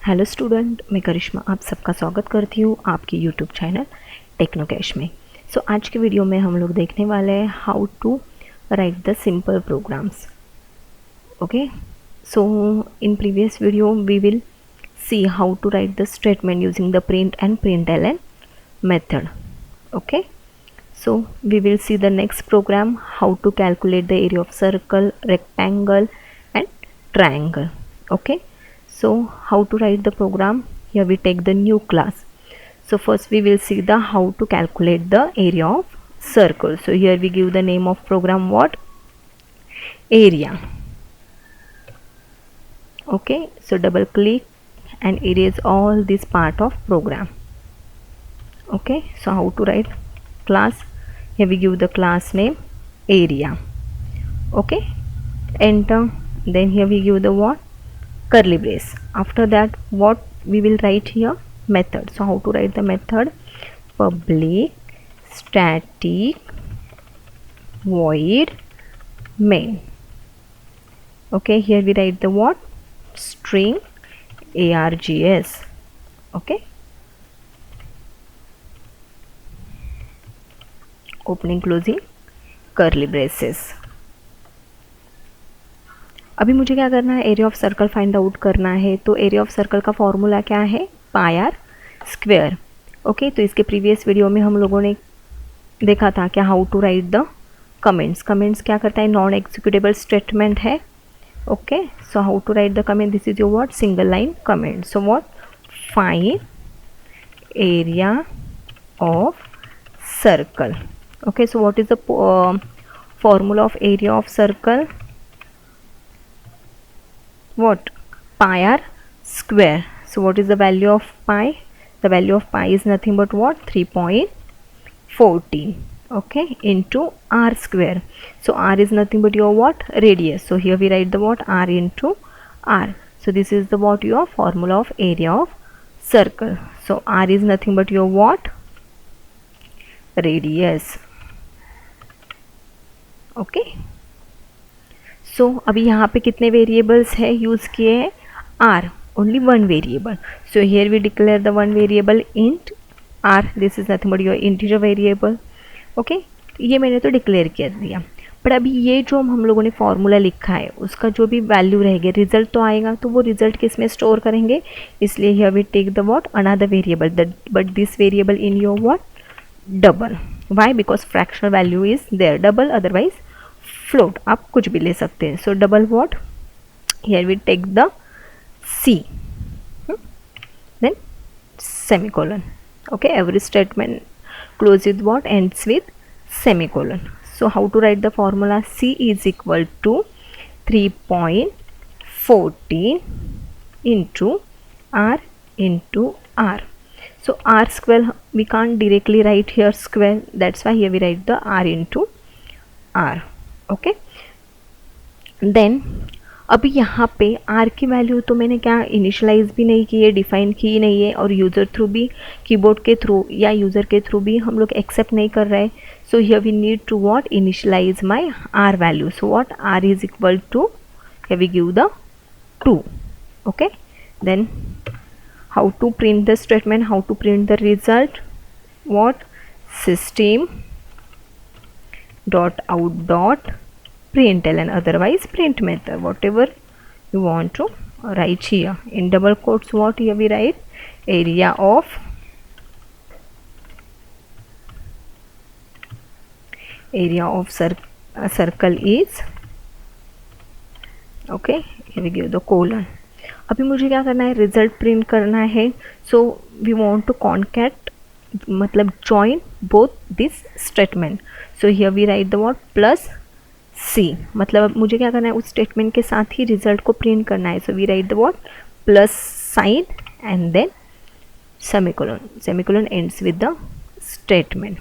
Hello student, मैं करिश्मा आप सबका स्वागत करती हूँ आपके यूट्यूब चैनल टेक्नोकैश में। आज के वीडियो में हम लोग देखने वाले हैं how to write the simple programs. Okay, so in previous video we will see how to write the statement using the print and println method. Okay, so we will see the next program, how to calculate the area of circle, rectangle and triangle. Okay, so how to write the program? Here we take the new class. So first we will see the how to calculate the area of circle. So here we give the name of program what? Area. Okay, so double click and erase all this part of program. Okay, so how to write class? Here we give the class name area. Okay, enter. Then here we give the what? Curly brace. After that what we will write here? Method. So how to write the method? Public static void main. Okay, here we write the what? String args. Okay, opening closing curly braces. अभी मुझे क्या करना है? Area of circle find out करना है। तो area of circle का formula क्या है? पाई आर स्क्वेयर। ओके, तो इसके प्रीवियस वीडियो में हम लोगों ने देखा था क्या how to write the comments. Comments क्या करता है? नॉन एग्जीक्यूटेबल स्टेटमेंट है। Okay, so how to write the comment? This is your what? Single line comment. So what? Find area of circle. Okay, so what is the formula of area of circle? What? Pi r square. So what is the value of pi? The value of pi is nothing but what? 3.14. Okay, into r square. So r is nothing but your what? Radius. So here we write the what? R into r. So this is the what? Your formula of area of circle. So r is nothing but your what? Radius. Okay, so अभी यहाँ पे कितने variables है use किए हैं? R, only one variable. So here we declare the one variable int r. This is nothing but your integer variable. Okay, ये मैंने तो डिक्लेयर कर दिया. बट अभी ये जो हम लोगों ने फॉर्मूला लिखा है उसका जो भी वैल्यू रहेगा, रिजल्ट तो आएगा, तो वो रिजल्ट किस में स्टोर करेंगे? इसलिए here we take the what? Another variable, but this variable in your what? Double. Why? Because fractional value is there. Double, otherwise float, आप कुछ भी ले सकते हैं. So double what? Here we take the c, then semicolon. Okay, every statement close with what? Ends with semicolon. So how to write the formula? C is equal to 3.14 into r into r. So r square we can't directly write here square, that's why here we write the r into r. Okay, then अभी यहाँ पे r की value तो मैंने क्या initialise भी नहीं की है, डिफाइन की नहीं है, और यूज़र थ्रू भी, कीबोर्ड के थ्रू या यूज़र के थ्रू भी हम लोग एक्सेप्ट नहीं कर रहे. So here we need to what? Initialize my r value. So what? r is equal to, here we give the 2. Okay, then how to print the statement, how to print the result? What? System dot out dot println, otherwise print method, whatever you want to write here. In double quotes what here we write? Area of circle is, okay, here we give the colon. अभी मुझे क्या करना है? Result print करना है. So we want to concat, मतलब join both this statement. So here we write the what? Plus C. मतलब मुझे क्या करना है? उस स्टेटमेंट के साथ ही रिजल्ट को प्रिंट करना है. So we write the what? Plus sign and then semicolon. Semicolon ends with the statement.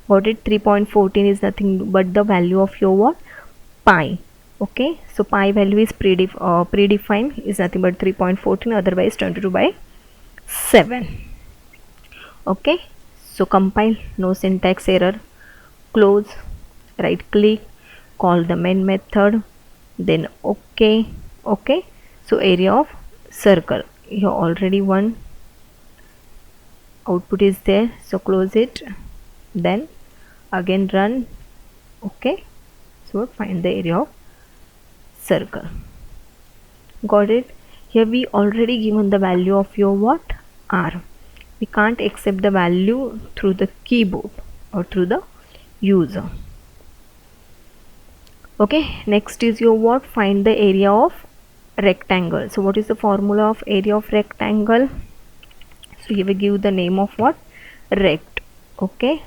What it? 3.14 is nothing but the value of your what? Pi. Okay, so pi value is predefined is nothing but 3.14, otherwise 22/7. Okay, so compile, no syntax error, close, right click, call the main method, then okay. So area of circle, here already one output is there, so close it, then again run. Okay, so find the area of circle. Got it? Here we already given the value of your what? R. We can't accept the value through the keyboard or through the user. Okay, next is your what? Find the area of rectangle. So what is the formula of area of rectangle? So here we give the name of what? Rect. Okay,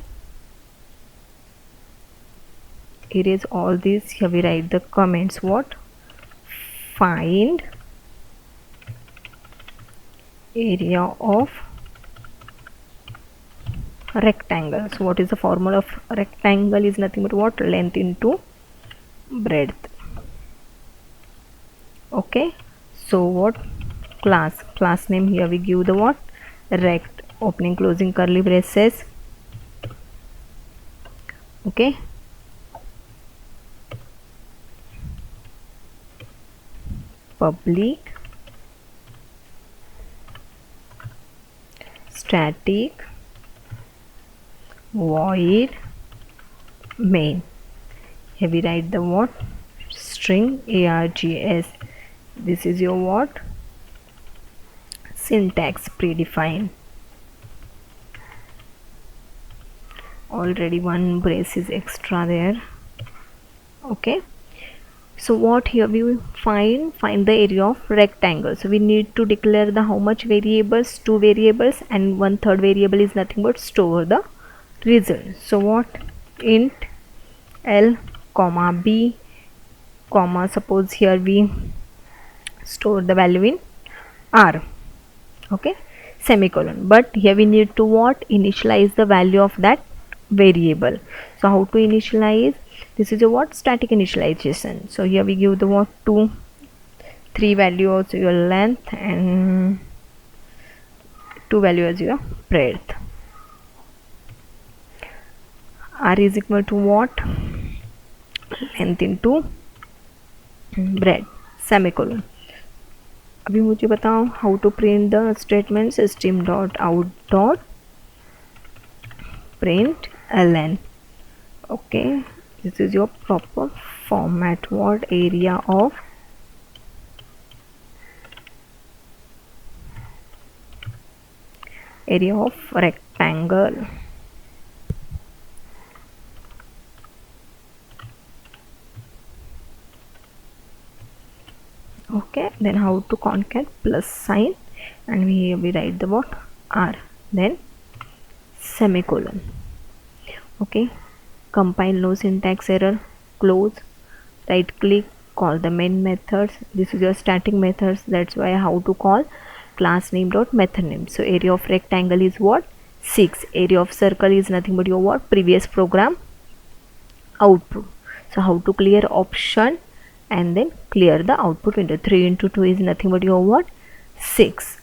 erase all these. Here we write the comments. What? Find area of rectangle. So what is the formula of rectangle? Is nothing but what? Length into breadth. Okay, so what? Class name, here we give the what? Rect, opening closing curly braces. Okay, public static void main. Here we write the what? String args. This is your what? Syntax predefined. Already one brace is extra there. Okay, so what here we will find the area of rectangle. So we need to declare the how much variables? 2 variables, and 1/3 variable is nothing but store the result. So what? Int l comma b comma, suppose here we store the value in r. Okay, semicolon, but here we need to what? Initialize the value of that variable. So how to initialize? This is a what? Static initialization. So here we give the what? 2 3 value as your length and 2 value as your breadth. R is equal to what? Length into breadth, semicolon. अभी मुझे बताओ how to print the statement. System dot out dot print ln. Okay, this is your proper format. What? Area of rectangle. Okay, then how to concat? Plus sign, and we write the what? R, then semicolon. Okay, compile, no syntax error, close, right click, call the main methods. This is your static methods, that's why how to call? Class name dot method name. So area of rectangle is what? 6. Area of circle is nothing but your what? Previous program output. So how to clear? Option and then clear the output window. 3 into 2 is nothing but your what? 6.